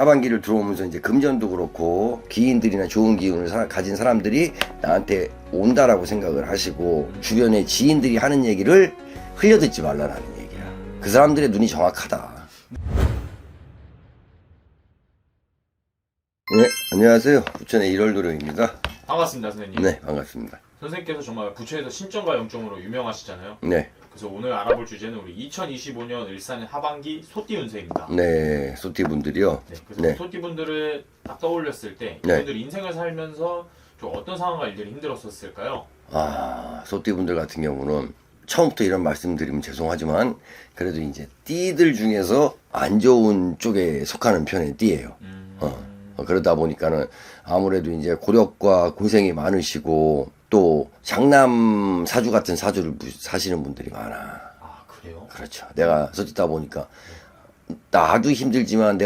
하반기를 들어오면서 이제 금전도 그렇고 기인들이나 좋은 기운을 가진 사람들이 나한테 온다라고 생각을 하시고 주변의 지인들이 하는 얘기를 흘려듣지 말라라는 얘기야. 그 사람들의 눈이 정확하다. 네, 안녕하세요. 부천의 1월도령입니다. 반갑습니다, 선생님. 네, 반갑습니다. 선생님께서 정말 부천에서 신점과 영점으로 유명하시잖아요. 네. 그래서 오늘 알아볼 주제는 우리 2025년 일산의 하반기 소띠 운세입니다. 네, 소띠 분들이요. 네, 그래서 네. 소띠 분들을 딱 떠올렸을 때 네. 이분들 인생을 살면서 좀 어떤 상황과 일들이 힘들었었을까요? 소띠 분들 같은 경우는 처음부터 이런 말씀 드리면 죄송하지만 그래도 이제 띠들 중에서 안 좋은 쪽에 속하는 편의 띠예요. 그러다 보니까는 아무래도 이제 고력과 고생이 많으시고 또 장남 사주 같은 사주를 사시는 분들이 많아. 아, 그래요? 그렇죠. 내가 서짓다 보니까 나도 힘들지만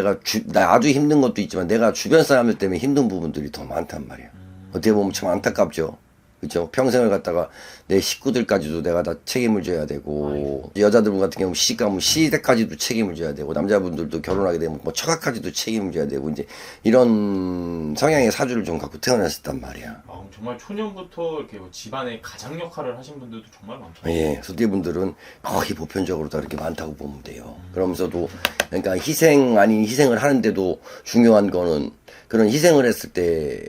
나도 힘든 것도 있지만 내가 주변 사람들 때문에 힘든 부분들이 더 많단 말이야. 어떻게 보면 참 안타깝죠. 그렇죠. 평생을 갖다가 내 식구들까지도 내가 다 책임을 져야 되고 여자들 같은 경우 시집 가면 시댁까지도 책임을 져야 되고 남자분들도 결혼하게 되면 뭐 처가까지도 책임을 져야 되고 이제 이런 성향의 사주를 좀 갖고 태어났었단 말이야. 정말 초년부터 이렇게 뭐 집안의 가장 역할을 하신 분들도 정말 많죠. 예, 소띠분들은 거의 보편적으로 다 이렇게 많다고 보면 돼요. 그러면서도 그러니까 희생 아닌 희생을 하는데도 중요한 거는 그런 희생을 했을 때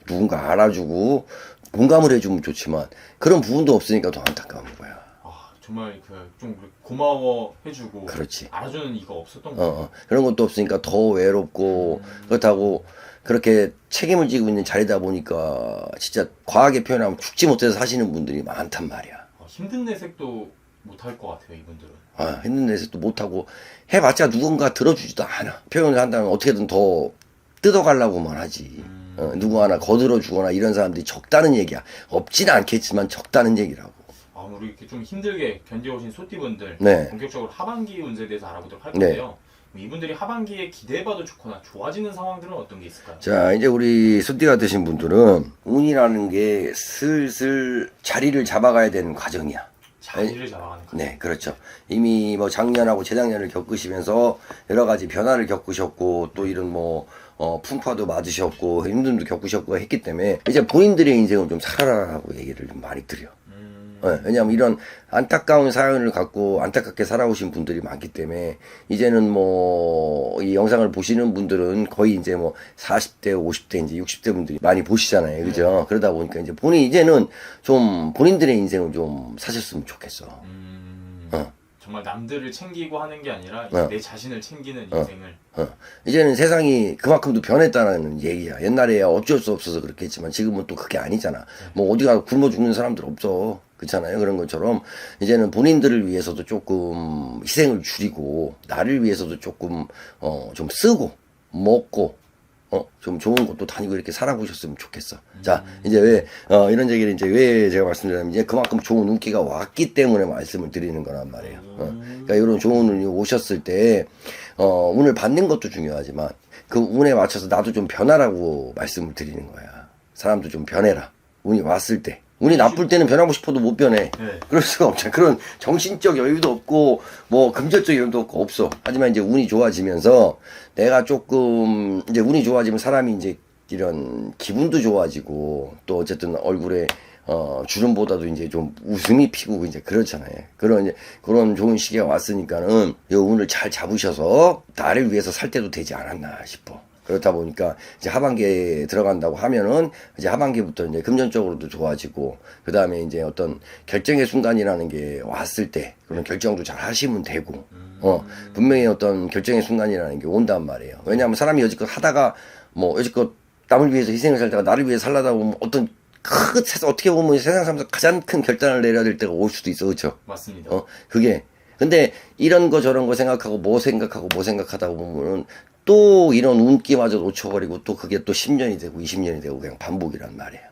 누군가 알아주고 공감을 해주면 좋지만 그런 부분도 없으니까 더 안타까운 거야. 정말 좀 고마워 해주고 그렇지. 알아주는 이가 없었던 거예요. 그런 것도 없으니까 더 외롭고 그렇다고 그렇게 책임을 지고 있는 자리다 보니까 진짜 과하게 표현하면 죽지 못해서 사시는 분들이 많단 말이야. 힘든 내색도 못할 것 같아요, 이분들은. 힘든 내색도 못하고 해봤자 누군가 들어주지도 않아. 표현을 한다면 어떻게든 더 뜯어가려고만 하지. 누구 하나 거들어주거나 이런 사람들이 적다는 얘기야. 없지는 않겠지만 적다는 얘기라고. 우리 이렇게 좀 힘들게 견뎌오신 소띠분들 네. 본격적으로 하반기 운세에 대해서 알아보도록 할 건데요. 이분들이 하반기에 기대해봐도 좋거나 좋아지는 상황들은 어떤 게 있을까요? 자, 이제 우리 소띠가 되신 분들은 운이라는 게 슬슬 자리를 잡아가야 되는 과정이야. 자리를 잡아가는 거죠. 네, 그렇죠. 이미 뭐 작년하고 재작년을 겪으시면서 여러 가지 변화를 겪으셨고 또 이런 풍파도 맞으셨고 힘듦도 겪으셨고 했기 때문에 이제 본인들의 인생을 좀 살아라라고 얘기를 좀 많이 드려. 왜냐하면 이런 안타까운 사연을 갖고 안타깝게 살아오신 분들이 많기 때문에 이제는 이 영상을 보시는 분들은 거의 이제 40대, 50대, 이제 60대 분들이 많이 보시잖아요. 그죠? 그러다 보니까 이제 이제는 좀 본인들의 인생을 좀 사셨으면 좋겠어. 정말 남들을 챙기고 하는 게 아니라 내 자신을 챙기는 인생을. 이제는 세상이 그만큼도 변했다는 얘기야. 옛날에 어쩔 수 없어서 그렇게 했지만 지금은 또 그게 아니잖아. 어디가 굶어 죽는 사람들 없어. 그렇잖아요. 그런 것처럼 이제는 본인들을 위해서도 조금 희생을 줄이고 나를 위해서도 조금 좀 쓰고 먹고 좀 좋은 곳도 다니고 이렇게 살아보셨으면 좋겠어. 자, 이제 왜 이런 얘기를 이제 왜 제가 말씀드리냐면 이제 그만큼 좋은 운기가 왔기 때문에 말씀을 드리는 거란 말이에요. 그러니까 이런 좋은 운이 오셨을 때 운을 받는 것도 중요하지만 그 운에 맞춰서 나도 좀 변하라고 말씀을 드리는 거야. 사람도 좀 변해라. 운이 왔을 때. 운이 나쁠 때는 변하고 싶어도 못 변해. 네. 그럴 수가 없잖아. 그런 정신적 여유도 없고, 금전적 여유도 없고, 없어. 하지만 이제 운이 좋아지면서 내가 조금, 이제 운이 좋아지면 사람이 이제 이런 기분도 좋아지고, 또 어쨌든 얼굴에, 주름보다도 이제 좀 웃음이 피고 이제 그렇잖아요. 그런 좋은 시기가 왔으니까는 이 운을 잘 잡으셔서 나를 위해서 살 때도 되지 않았나 싶어. 그렇다 보니까 이제 하반기에 들어간다고 하면은 이제 하반기부터 이제 금전적으로도 좋아지고 그 다음에 이제 어떤 결정의 순간이라는 게 왔을 때 그런 결정도 잘 하시면 되고 분명히 어떤 결정의 순간이라는 게 온단 말이에요. 왜냐하면 사람이 여지껏 하다가 여지껏 남을 위해서 희생을 살다가 나를 위해서 살려다 보면 어떤 어떻게 보면 세상 살면서 가장 큰 결단을 내려야 될 때가 올 수도 있어. 그렇죠? 맞습니다. 근데 이런 거 저런 거 생각하고 뭐 생각하다 보면은 또 이런 운기마저 놓쳐버리고 또 그게 또 10년이 되고 20년이 되고 그냥 반복이란 말이에요.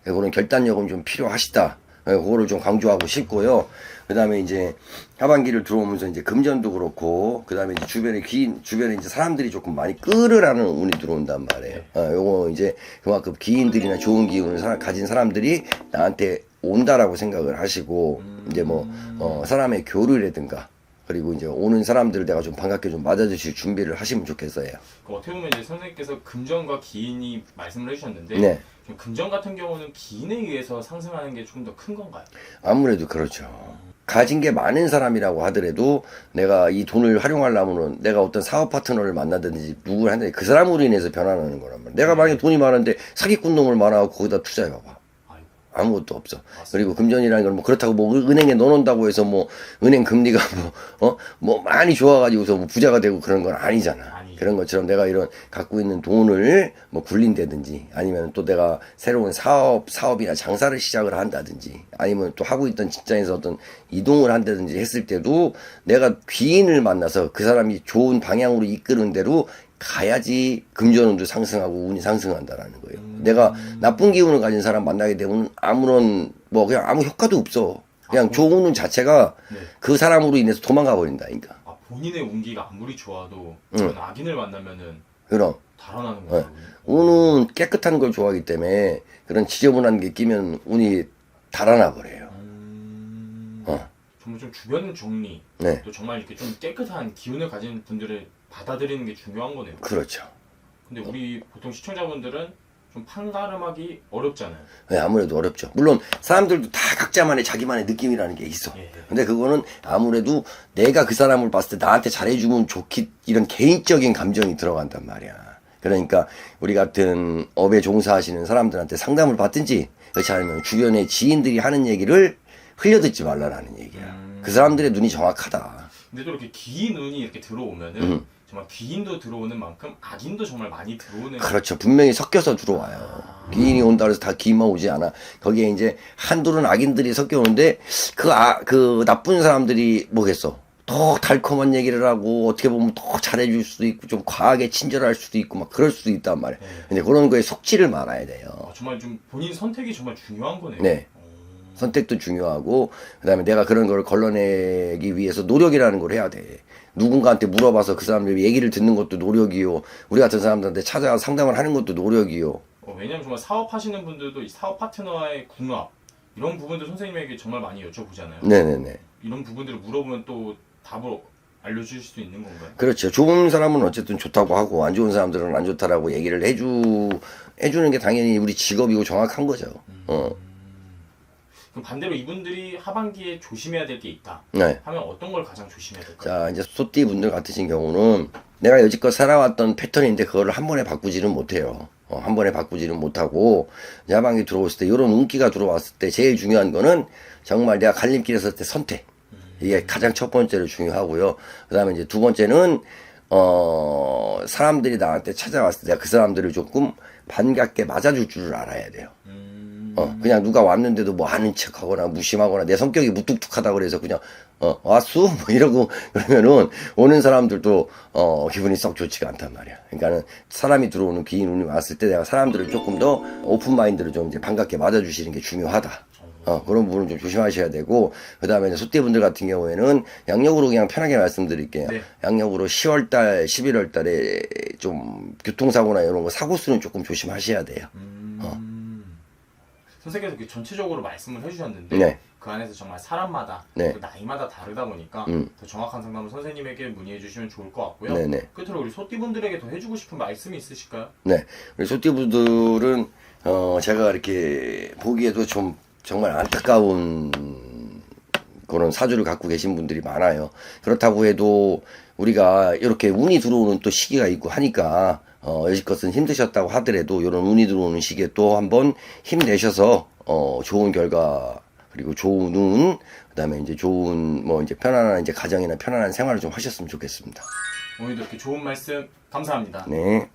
그런 결단력은 좀 필요하시다. 그거를 좀 강조하고 싶고요. 그 다음에 이제 하반기를 들어오면서 이제 금전도 그렇고, 그 다음에 이제 주변에 이제 사람들이 조금 많이 끌으라는 운이 들어온단 말이에요. 요거 이제 그만큼 기인들이나 좋은 기운을 가진 사람들이 나한테 온다라고 생각을 하시고, 이제 사람의 교류라든가, 그리고 이제 오는 사람들을 내가 좀 반갑게 좀 맞아주실 준비를 하시면 좋겠어요. 그 어떻게 보면 이제 선생님께서 금전과 기인이 말씀을 해주셨는데 네. 좀 금전 같은 경우는 기인에 의해서 상승하는 게 좀 더 큰 건가요? 아무래도 그렇죠. 가진 게 많은 사람이라고 하더라도 내가 이 돈을 활용하려면은 내가 어떤 사업 파트너를 만나든지 누구를 한다든지 그 사람으로 인해서 변화하는 거란 말이야. 내가 만약에 돈이 많은데 사기꾼 놈을 만나고 거기다 투자해봐봐. 아이고, 아무것도 없어. 맞습니다. 그리고 금전이라는 건 뭐 그렇다고 뭐 은행에 넣어놓는다고 해서 뭐 은행 금리가 뭐 많이 좋아가지고서 뭐 부자가 되고 그런 건 아니잖아. 아니죠. 그런 것처럼 내가 이런 갖고 있는 돈을 뭐 굴린다든지 아니면 또 내가 새로운 사업이나 장사를 시작을 한다든지 아니면 또 하고 있던 직장에서 어떤 이동을 한다든지 했을 때도 내가 귀인을 만나서 그 사람이 좋은 방향으로 이끄는 대로 가야지 금전운도 상승하고 운이 상승한다라는 거예요. 내가 나쁜 기운을 가진 사람 만나게 되면 아무런 뭐 그냥 아무 효과도 없어. 그냥 좋은 운 자체가 네. 그 사람으로 인해서 도망가 버린다니까. 아, 본인의 운기가 아무리 좋아도 그런 악인을 만나면은 그럼 달아나는 거예요. 운은 깨끗한 걸 좋아하기 때문에 그런 지저분한 게 끼면 운이 달아나 버려요. 정말 좀 주변 정리, 네. 또 정말 이렇게 좀 깨끗한 기운을 가진 분들을 받아들이는 게 중요한 거네요. 그렇죠. 근데 우리 보통 시청자분들은 좀 판가름하기 어렵잖아요. 네, 아무래도 어렵죠. 물론 사람들도 다 각자만의 자기만의 느낌이라는 게 있어. 예. 근데 그거는 아무래도 내가 그 사람을 봤을 때 나한테 잘해주면 좋기 이런 개인적인 감정이 들어간단 말이야. 그러니까 우리 같은 업에 종사하시는 사람들한테 상담을 받든지 그렇지 않으면 주변의 지인들이 하는 얘기를 흘려듣지 말라라는 얘기야. 그 사람들의 눈이 정확하다. 근데 또 이렇게 기인 운이 이렇게 들어오면은 정말 귀인도 들어오는 만큼 악인도 정말 많이 들어오는. 그렇죠. 분명히 섞여서 들어와요. 귀인이 온다 그래서 다 귀인만 오지 않아. 거기에 이제 한둘은 악인들이 섞여 오는데 그 나쁜 사람들이 뭐겠어. 더 달콤한 얘기를 하고 어떻게 보면 더 잘해줄 수도 있고 좀 과하게 친절할 수도 있고 막 그럴 수도 있단 말이야. 근데 그런 거에 속지를 말아야 돼요. 정말 좀 본인 선택이 정말 중요한 거네요. 네. 선택도 중요하고 그다음에 내가 그런 걸 걸러내기 위해서 노력이라는 걸 해야 돼. 누군가한테 물어봐서 그 사람들이 얘기를 듣는 것도 노력이요. 우리 같은 사람들한테 찾아가 상담을 하는 것도 노력이요. 왜냐면 정말 사업하시는 분들도 이 사업 파트너와의 궁합 이런 부분도 선생님에게 정말 많이 여쭤보잖아요. 네네네. 이런 부분들을 물어보면 또 답을 알려주실 수 있는 건가요? 그렇죠. 좋은 사람은 어쨌든 좋다고 하고 안 좋은 사람들은 안 좋다라고 얘기를 해주는 게 당연히 우리 직업이고 정확한 거죠. 그럼 반대로 이분들이 하반기에 조심해야 될 게 있다 네. 하면 어떤 걸 가장 조심해야 될까요? 자, 이제 소띠 분들 같으신 경우는 내가 여지껏 살아왔던 패턴인데 그거를 한 번에 바꾸지는 못해요. 한 번에 바꾸지는 못하고 야방이 들어왔을 때 이런 운기가 들어왔을 때 제일 중요한 거는 정말 내가 갈림길에 섰을 때 선택. 이게 가장 첫 번째로 중요하고요. 그 다음에 이제 두 번째는 사람들이 나한테 찾아왔을 때 내가 그 사람들을 조금 반갑게 맞아줄 줄을 알아야 돼요. 그냥 누가 왔는데도 뭐 아는 척 하거나 무심하거나 내 성격이 무뚝뚝하다 그래서 그냥 왔수? 뭐 이러고 그러면은 오는 사람들도 기분이 썩 좋지가 않단 말이야. 그러니까는 사람이 들어오는 귀인 운이 왔을 때 내가 사람들을 조금 더 오픈 마인드로 좀 이제 반갑게 맞아주시는 게 중요하다. 그런 부분은 좀 조심하셔야 되고, 그 다음에 소띠분들 같은 경우에는 양력으로 그냥 편하게 말씀드릴게요. 네. 양력으로 10월달, 11월달에 좀 교통사고나 이런 거 사고 수는 조금 조심하셔야 돼요. 선생님께서 이렇게 전체적으로 말씀을 해주셨는데 네. 그 안에서 정말 사람마다 네. 또 나이마다 다르다 보니까 더 정확한 상담을 선생님에게 문의해 주시면 좋을 것 같고요. 네네. 끝으로 우리 소띠분들에게 더 해주고 싶은 말씀이 있으실까요? 네. 우리 소띠분들은, 제가 이렇게 보기에도 좀 정말 안타까운 그런 사주를 갖고 계신 분들이 많아요. 그렇다고 해도 우리가 이렇게 운이 들어오는 또 시기가 있고 하니까 여지껏은 힘드셨다고 하더라도 이런 운이 들어오는 시기에 또 한번 힘내셔서 좋은 결과 그리고 좋은 운 그다음에 이제 좋은 뭐 이제 편안한 이제 가정이나 편안한 생활을 좀 하셨으면 좋겠습니다. 오늘도 이렇게 좋은 말씀 감사합니다. 네.